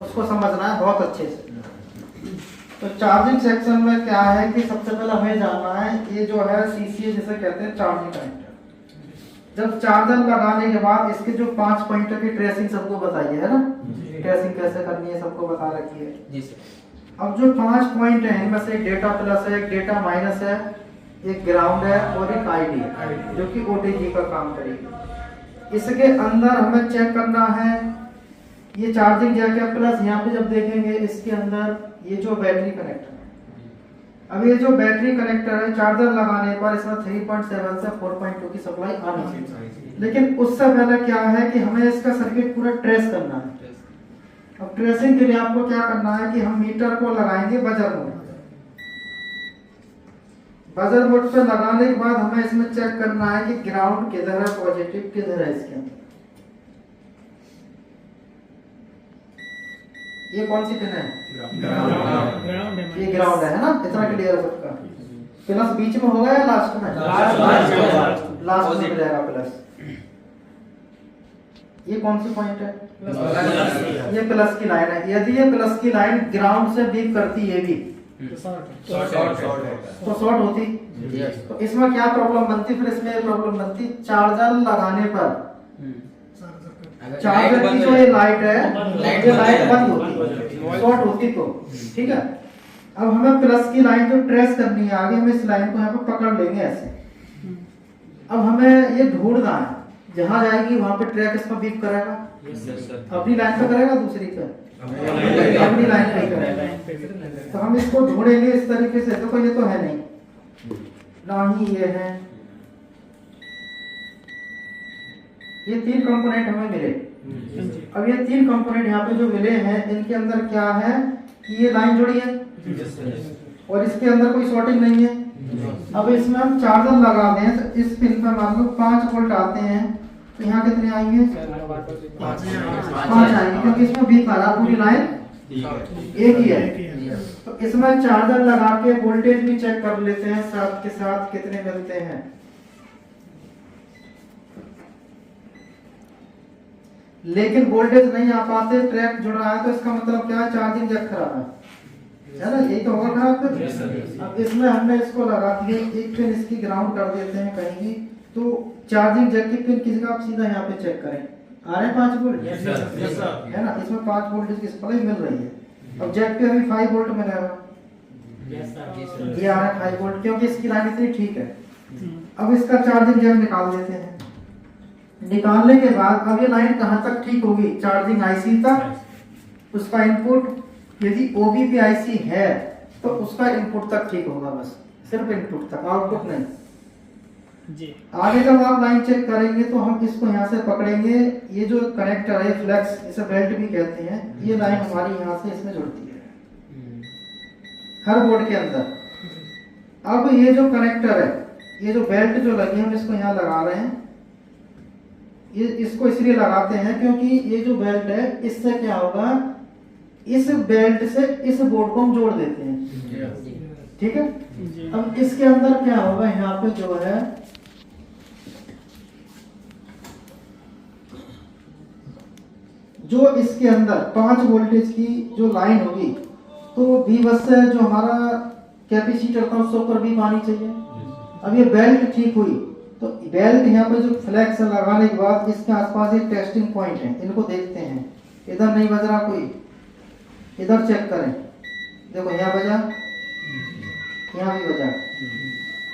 उसको समझना है बहुत अच्छे से। तो चार्जिंग सेक्शन में क्या है कि सबसे पहले हमें जानना है ये जो है सीसीए जिसे कहते हैं चार्जिंग कनेक्टर। जब चार्जर लगाने के बाद इसके जो 5 पॉइंटर की ट्रेसिंग सबको बताइए है ना, ट्रेसिंग कैसे करनी है सबको बता रखी है जी सर। अब जो 5 पॉइंट है इनमें से एक डेटा प्लस है, एक डेटा माइनस है, एक ग्राउंड है और एक आईडी जो कि ओटीजी का काम करेगी। इसके अंदर हमें चेक करना है ये चार्जिंग जैक है प्लस यहाँ पे जब देखेंगे इसके अंदर ये जो बैटरी कनेक्टर है। अब ये जो बैटरी कनेक्टर है चार्जर लगाने पर इसमें 3.7 से 4.2 की सप्लाई आनी चाहिए, लेकिन उससे पहले क्या है कि हमें इसका सर्किट पूरा ट्रेस करना है। अब ट्रेसिंग के लिए आपको क्या करना है कि हम मीटर को लगाएंगे बजर मोड। बजर मोड पे लगाने के बाद हमें इसमें चेक करना है कि ग्राउंड किधर है, पॉजिटिव किधर है। इसके अंदर ये कौन सी पिन है? ग्राउंड है। ये ग्राउंड है ना, इतना क्लियर है सबका। प्लस बीच में होगा या लास्ट में? लास्ट में मिलेगा प्लस। ये कौन सी पॉइंट है? ये प्लस की लाइन है। यदि ये प्लस की लाइन ग्राउंड से बीप करती है भी तो शॉर्ट होती। तो इसमें क्या प्रॉब्लम बनती? फिर इसमें प्रॉब्लम बनती चार्जर लगाने पर चार्जर की जो ये लाइट है ये लाइट बंद होती, शॉर्ट होती तो ठीक है। अब हमें प्लस की लाइन जो ट्रेस करनी है आगे, हम इस लाइन को यहाँ पे पकड़ लेंगे ऐसे। अब हमें ये ढूंढना है जहां जाएगी वहां पे ट्रैक इसमें बीप करेगा। अपनी लाइन पे करेगा, दूसरी पे अपनी लाइन पे करेगा। तो हम इसको ढूंढेंगे इस तरीके से। तो ये तो है नहीं ना ही ये है। ये 3 कंपोनेंट हमें मिले। अब ये 3 कंपोनेंट यहाँ पे जो मिले हैं इनके अंदर क्या है कि ये लाइन जुड़ी है और इसके अंदर कोई शॉर्टिंग नहीं है। अब इसमें हम चार्जर लगा दें तो इस पिन पर मान लो 5 वोल्ट आते हैं तो यहाँ कितने आएंगे? 5 आएंगे क्योंकि इसमें बीप आ रहा, पूरी लाइन एक ही है। तो इसमें चार्जर लगा के वोल्टेज भी चेक कर लेते हैं साथ के साथ कितने मिलते हैं। लेकिन वोल्टेज नहीं आ पाते, ट्रैक जुड़ रहा है, तो इसका मतलब क्या है? चार्जिंग जैक खराब है ना, यही तो होगा खराब। अब इसमें हमने इसको लगा दिया, एक पिन इसकी ग्राउंड कर देते हैं कहीं भी। तो चार्जिंग जैक की पिन किसी का आप सीधा यहाँ पे चेक करें, आ रहे हैं 5 वोल्ट है ना, इसमें 5 वोल्ट की सप्लाई मिल रही है। अब जैक पे अभी 5 वोल्ट मिलेगा, ये आ रहा है 5 वोल्ट क्योंकि इसकी लाइन इतनी ठीक है। अब इसका चार्जिंग जैक निकाल देते हैं। निकालने के बाद अब ये लाइन कहां तक ठीक होगी? चार्जिंग आईसी तक, उसका इनपुट यदि ओबीपी आईसी है तो उसका इनपुट तक ठीक होगा, बस सिर्फ इनपुट तक, आउटपुट नहीं जी। आगे जब आप लाइन चेक करेंगे तो हम इसको यहाँ से पकड़ेंगे। ये जो कनेक्टर है फ्लेक्स, इसे बेल्ट भी कहते हैं, ये लाइन हमारी यहाँ से इसमें जुड़ती है हर बोर्ड के अंदर। अब ये जो कनेक्टर है, ये जो बेल्ट जो लगी हम इसको यहाँ लगा रहे हैं। ये इसको इसलिए लगाते हैं क्योंकि ये जो बेल्ट है इससे क्या होगा, इस बेल्ट से इस बोर्ड को हम जोड़ देते हैं, ठीक है। अब इसके अंदर क्या होगा, यहाँ पे जो है जो इसके अंदर 5 वोल्टेज की जो लाइन होगी तो भी बस से जो हमारा कैपेसिटर था उसके ऊपर भी पानी चाहिए। अब ये बेल्ट ठीक हुई तो बेल्ट यहाँ पे जो फ्लेक्स लगाने के बाद इसके आसपास एक टेस्टिंग पॉइंट है, इनको देखते हैं। इधर नहीं बज रहा कोई, इधर चेक करें, देखो यहाँ बजा, यहाँ भी बजा।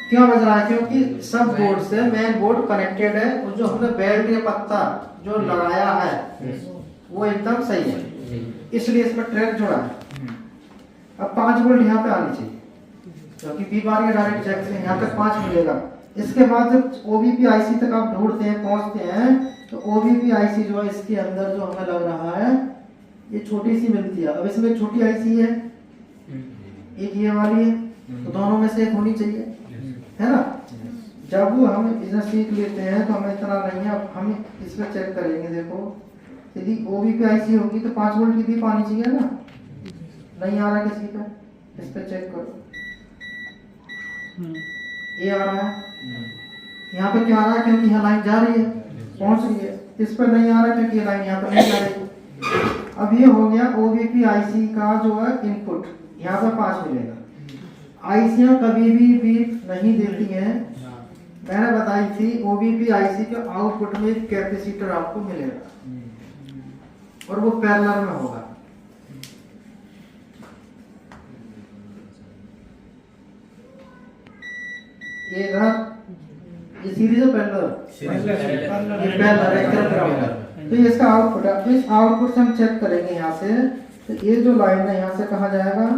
क्यों बज रहा है? क्योंकि सब बोर्ड से मेन बोर्ड कनेक्टेड है और जो हमने बेल्ट या पत्ता जो लगाया है वो एकदम सही है, इसलिए इसमें ट्रैक जुड़ा है। अब 5 वोल्ट यहाँ पे आनी चाहिए क्योंकि बी बार के डायरेक्ट चेक से यहाँ तक 5 मिलेगा। इसके बाद जब ओबीपी आईसी तक आप ढूंढते हैं, पहुंचते हैं, तो ओबीपी आईसी जो है इसके अंदर जो हमें लग रहा है ये छोटी सी मिलती है। अब इसमें छोटी आईसी है, एक ये वाली है, तो दोनों में से एक होनी चाहिए, है ना। जब हम इसे सीख लेते हैं तो हमें इतना नहीं है। अब हम इसमें चेक करेंगे, देखो यदि ओबीपी आईसी होगी तो 5 वोल्ट की भी पानी चाहिए ना, नहीं आ रहा किसी का, इस पे चेक करो, ये आ रहा है। यहाँ पे क्या आ रहा है? क्योंकि यहाँ लाइन जा रही है, पहुंच रही है। इस पर नहीं आ रहा क्योंकि ये लाइन यहाँ पर नहीं जा रही। अब ये हो गया ओबीपी आईसी का जो है इनपुट, यहाँ पे 5 मिलेगा। आईसियाँ कभी भी बीप नहीं देती हैं, मैंने बताई थी। ओबीपी आईसी के आउटपुट में एक कैपेसिटर आपको मिलेगा और वो पैरेलल में होगा। ये इधर ये सीरीज है पैरेलल, ये पैरेलल है ग्राउंड। तो ये इसका आउटपुट है। इस आउटपुट से हम चेक करेंगे यहाँ से, तो ये जो लाइन है यहाँ से कहाँ जाएगा,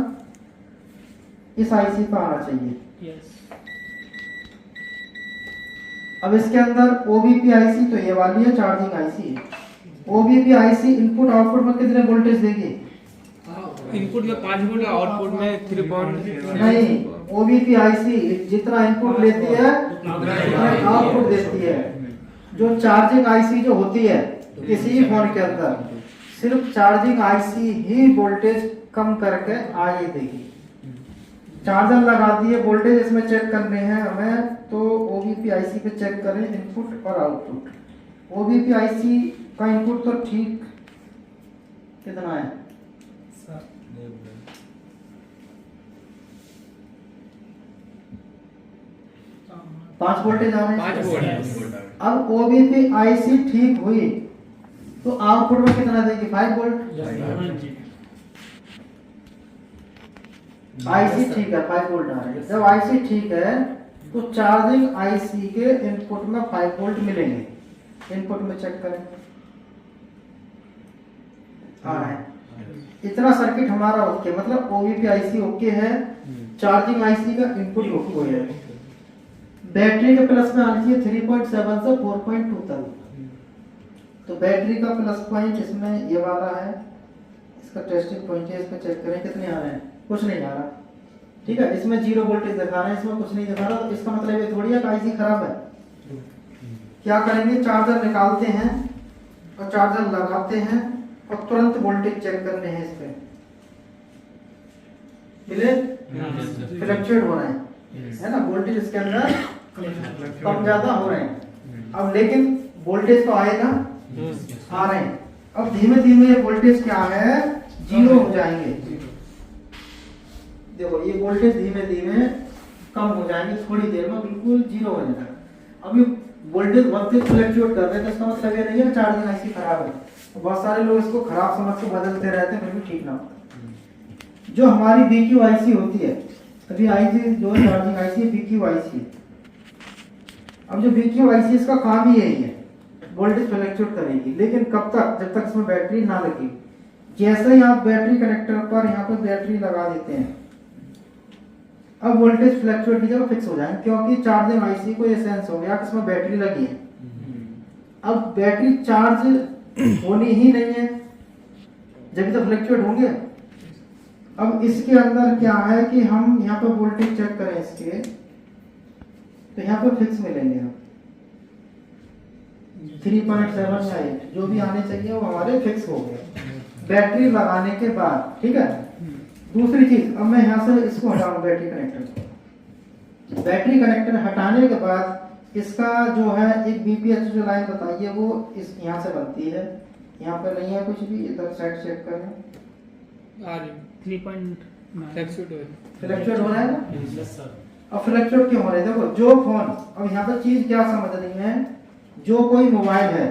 इस आईसी पर आना चाहिए। अब इसके अंदर ओबीपी आईसी तो ये वाली है, चार्जिंग आईसी है। ओबीपी आईसी इनपुट आउटपुट में कितने वोल्टेज देगी? इनपुट में 5 वोल्ट, आउटपुट में 3 नहीं, ओबीपी आईसी जितना इनपुट लेती है उतना आउटपुट देती है। जो चार्जिंग आईसी जो होती है किसी भी फोन के अंदर, सिर्फ चार्जिंग आईसी ही वोल्टेज कम करके आगे देगी। चार्जर लगा दिए, वोल्टेज इसमें चेक करने हैं हमें, तो ओबीपी आईसी पे चेक करें इनपुट और आउटपुट। ओबीपी आईसी का इनपुट तो ठीक कितना है, 5 वोल्टेज आ रहे हैं। अब ओबीपी आईसी ठीक हुई तो आउटपुट में कितना देगी, 5 वोल्ट। आईसी ठीक है, 5 वोल्ट आ रहे हैं। जब आईसी ठीक है तो चार्जिंग आईसी के इनपुट में 5 वोल्ट मिलेंगे। इनपुट में चेक करें, आ रहा है। इतना सर्किट हमारा ओके, मतलब ओबीपी आईसी ओके है, चार्जिंग आईसी का इनपुट ओके है। बैटरी के प्लस में आनी चाहिए 3.7 से 4.2 तक। तो बैटरी का प्लस पॉइंट इसमें ये वाला है, इसका टेस्टिंग पॉइंट है, इसको चेक करें कितने आ रहे हैं, कुछ नहीं आ रहा। ठीक है, इसमें 0 वोल्टेज दिखा रहे हैं, इसमें कुछ नहीं दिखा रहा। तो इसका मतलब ये थोड़ी है कि आईसी खराब है। क्या करेंगे, चार्जर निकालते हैं और चार्जर लगाते हैं और तुरंत वोल्टेज चेक करने हैं। इस पे मिले फ्लक्चुएट हो रहे हैं, है ना, वोल्टेज इसके अंदर कम ज्यादा हो रहे हैं। अब लेकिन वोल्टेज तो आएगा, आ रहे हैं। अब धीमे धीमे ये वोल्टेज क्या है, 0 हो जाएंगे। देखो ये वोल्टेज धीमे धीमे कम हो जाएंगे, थोड़ी देर में बिल्कुल 0 हो जाएगा। अभी वोल्टेज बढ़ते फ्लक्चुएट कर रहे हैं, तो इसका मतलब ये नहीं है चार्जिंग आईसी खराब है। तो बहुत सारे लोग इसको खराब समझ के बदलते रहते हैं, फिर भी ठीक ना होता। जो हमारी बीक्यू आईसी होती है, अभी आईसी जो चार्जिंग आईसी है बीक्यू आईसी। अब जो बीक्यू आईसी इसका काम ही यही है, वोल्टेज फ्लक्चुएट करेगी, लेकिन कब तक, जब तक इसमें बैटरी ना लगी। जैसे ही आप बैटरी कनेक्टर पर यहाँ पर बैटरी लगा देते हैं, अब वोल्टेज फ्लक्चुएट की जगह फिक्स हो जाएंगे, क्योंकि चार्जिंग आईसी को ये सेंस हो गया कि इसमें बैटरी लगी है। अब बैटरी चार्ज होनी ही नहीं है, जब तो फ्लक्चुएट होंगे। अब इसके अंदर क्या है कि हम यहाँ पर वोल्टेज चेक करें इसके, तो यहाँ पर फिक्स मिलेंगे हम 3.7 या 8 जो भी आने चाहिए वो हमारे फिक्स हो गए बैटरी लगाने के बाद। ठीक है, दूसरी चीज, अब मैं यहाँ से इसको हटाऊं बैटरी कनेक्टर। बैटरी कनेक्टर हटाने के बाद इसका जो है एक बीपीएच जो लाइन बताई है वो इस यहाँ से बनती है, यहाँ पर नहीं है कुछ भी। इधर साइड चेक करें, 3.9 फ्लक्चुएट हो रहा है ना। अब फ्लक्चुएट क्यों हो रहा है, देखो जो फोन, अब यहाँ पर चीज क्या समझनी है, जो कोई मोबाइल है,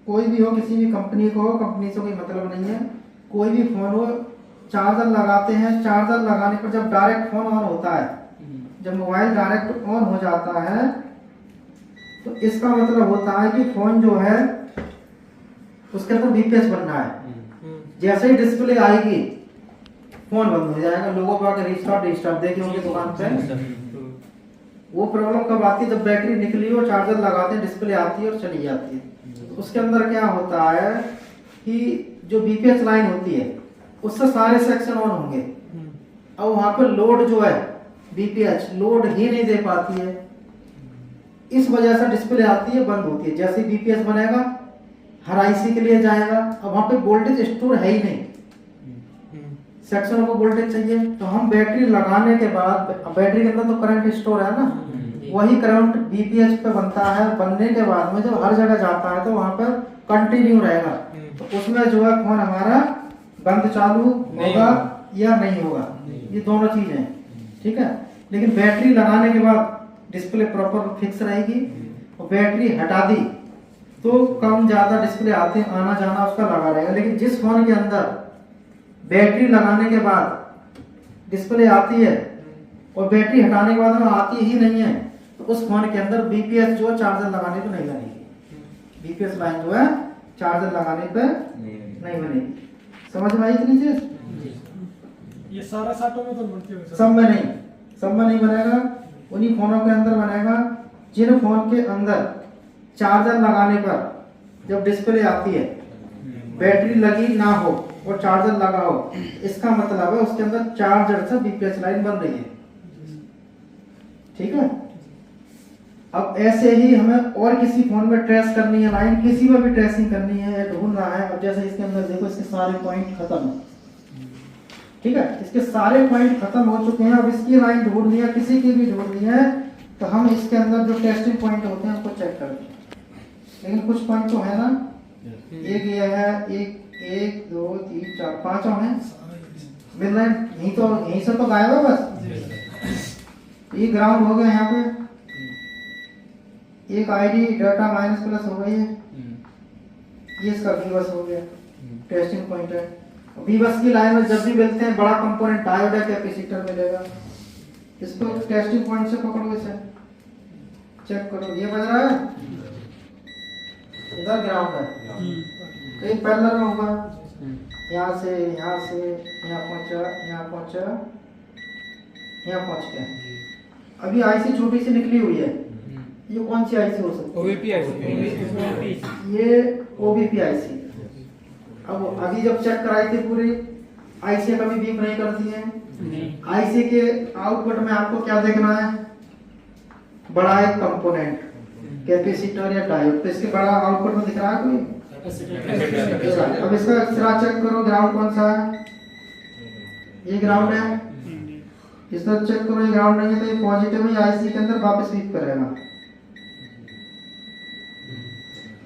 कोई भी हो, किसी भी कंपनी को हो, कंपनी से कोई मतलब नहीं है, कोई भी फोन हो, चार्जर लगाते हैं, चार्जर लगाने पर जब डायरेक्ट फोन ऑन होता है, जब मोबाइल डायरेक्ट ऑन हो जाता है, तो इसका मतलब होता है कि फोन जो है उसके अंदर बीपीएस बनना है। जैसे ही डिस्प्ले आएगी फोन बंद हो जाएगा। लोगों को आकर रिस्टार्ट देखे होंगे दुकान पे, वो प्रॉब्लम कब आती है, जब बैटरी निकली हो, चार्जर लगाते हैं, डिस्प्ले आती है और चली जाती है। तो उसके अंदर क्या होता है कि जो बीपीएस लाइन होती है उससे सारे सेक्शन ऑन होंगे। अब वहां पर लोड जो है बीपीएच लोड ही नहीं दे पाती है, इस वजह से डिस्प्ले आती है, बंद होती है। जैसे बीपीएस बनेगा हर आईसी के लिए जाएगा, अब वहां पे वोल्टेज स्टोर है ही नहीं, सेक्शन को वोल्टेज चाहिए। तो हम बैटरी लगाने के बाद, बैटरी के अंदर तो करंट स्टोर है ना, वही करंट बीपीएच पे बनता है। बनने के बाद में जब हर जगह जाता है तो वहां पर कंटिन्यू रहेगा। तो तो उसमें जो है फोन हमारा बंद चालू होगा या नहीं होगा, ये दोनों चीजें हैं, ठीक है। लेकिन बैटरी लगाने के बाद डिस्प्ले प्रॉपर फिक्स रहेगी, और बैटरी हटा दी तो कम ज्यादा डिस्प्ले आते आना जाना उसका लगा रहेगा। लेकिन जिस फोन के अंदर बैटरी लगाने के बाद डिस्प्ले आती है और बैटरी हटाने के बाद में आती ही नहीं है, तो उस फोन के अंदर बीपीएस जो चार्जर लगाने पे नहीं लगेगी, बीपीएस लाइन जो है चार्जर लगाने पे नहीं बनेगी। समझ में आई इतनी चीज? ये सारा साटों में तो बनती होगी सर? सब में नहीं, सब में नहीं बनेगा, उन्हीं फोनों के अंदर बनेगा जिन फोन के अंदर चार्जर लगाने पर जब डिस्प्ले आती है बैटरी लगी ना हो और चार्जर लगा हो, इसका मतलब है उसके अंदर चार्जर से बीपीएस लाइन बन रही है, ठीक है। अब ऐसे ही हमें और किसी फोन में ट्रेस करनी है लाइन, किसी में भी ट्रेसिंग करनी है या ढूंढ रहा है। अब जैसे इसके अंदर देखो इसके सारे पॉइंट खत्म है, ठीक है, इसके सारे पॉइंट खत्म हो चुके हैं। अब इसकी लाइन ढूंढनी है, किसी की भी ढूंढनी है, तो हम इसके अंदर जो टेस्टिंग पॉइंट होते हैं उनको चेक करते हैं। लेकिन कुछ पॉइंट तो है ना, एक ये है, एक 2 3 4 5 हैं, मिल रहे हैं, यहीं से तो गायब है बस। ये ग्राउंड हो गया, यहाँ पे एक आईडी डाटा माइनस प्लस हो गई है, ये इसका बीबस हो गया, टेस्टिंग पॉइंट है। बीबस की लाइन में जब भी मिलते हैं बड़ा कंपोनेंट डायोड है, कैपेसिटर मिलेगा, इसको टेस्टिंग पॉइंट से पकड़ो, इसे चेक करो, ये बज रहा है, इधर ग्राउंड है, कहीं पैरेलल में होगा, यहाँ से यहाँ पहुंचा, यहाँ पहुंच गया। अभी आईसी छोटी सी निकली हुई है, ये कौन सी आईसी हो सकती है? ओबीपी आईसी, ये ओबीपी आईसी। अब अभी जब चेक कराई थी पूरी, आईसी कभी बीप नहीं करती है। आईसी के आउटपुट में आपको क्या देखना है? बड़ा एक कंपोनेंट, कैपेसिटर या डायोड, तो इसके बड़ा आउटपुट में दिख रहा है कोई? अब इसका एक्सरा चेक करो, ग्राउंड कौन सा है? ये ग्राउंड है, इसका चेक करो, ये ग्राउंड नहीं है तो ये पॉजिटिव ही आईसी के अंदर वापस स्वीप करेगा।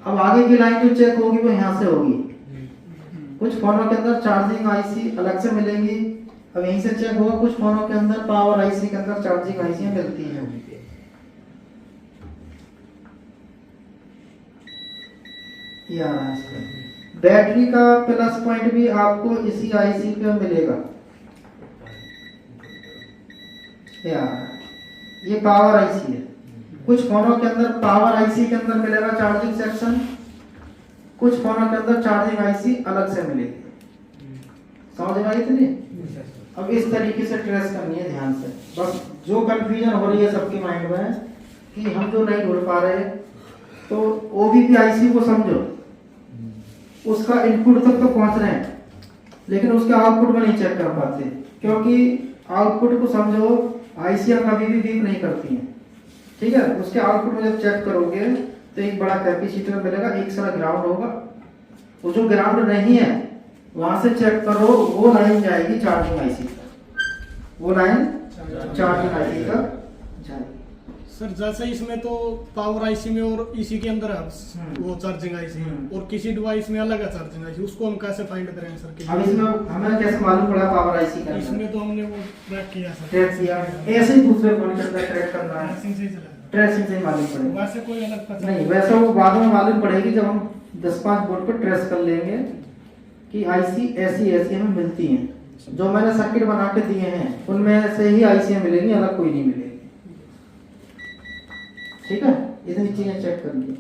अब आगे की लाइन जो चेक होगी वो यहाँ से होगी। कुछ फोनों के अंदर चार्जिंग आईसी अलग से मिलेंगी, अब यहीं से चेक होगा। कुछ फोनों के अंदर पावर आईसी के अंदर चार्जिंग आईसी मिलती हैं। ये आ रहा है इसका। बैटरी का प्लस पॉइंट भी आपको इसी आईसी पे मिलेगा, ये आ रहा है, ये पावर आईसी है। कुछ फोनों के अंदर पावर आईसी के अंदर मिलेगा चार्जिंग सेक्शन, कुछ फोनों के अंदर चार्जिंग आईसी अलग से मिलेगी। समझ में आई इतनी? अब इस तरीके से ट्रेस करनी है ध्यान से। बस जो कंफ्यूजन हो रही है सबके माइंड में कि हम जो नहीं ढूंढ पा रहे, तो ओबीपी आईसी को समझो, उसका इनपुट तक तो पहुंच रहे हैं लेकिन उसके आउटपुट में नहीं चेक कर पाते, क्योंकि आउटपुट को समझो, आईसी कभी भी बीप नहीं करती हैं, ठीक है। उसके आउटपुट में जब चेक करोगे तो एक बड़ा कैपेसिटर मिलेगा, एक सारा ग्राउंड होगा। वो जो ग्राउंड नहीं है वहां से चेक करो, वो लाइन जाएगी चार्जिंग आईसी का, वो लाइन चार्जिंग आईसी का जाएगी। सर जैसे इसमें तो पावर आईसी में और इसी के अंदर है वो चार्जिंग आईसी, और किसी डिवाइस में अलग है चार्जिंग आईसी, उसको हम कैसे फाइंड करें सर? अब इसमें हमें कैसे मालूम पड़ा पावर आईसी का? इसमें तो हमने वो ट्रैक किया सर, ट्रैक किया, ऐसे ही दूसरे फोन के अंदर ट्रैक करना है, ट्रेसिंग से ही चला, ट्रेसिंग से ही मालूम पड़ेगा। वैसे कोई अलग पता नहीं, वैसा वो बाद में मालूम पड़ेगी जब हम 10-5 बोर्ड पर ट्रेस कर लेंगे कि आईसी ऐसी हमें मिलती हैं। जो मैंने सर्किट बना के दिए हैं उनमें से ही आईसी मिलेंगी, अलग कोई नहीं मिलेगी, ठीक है। इतनी चीजें चेक कर ली।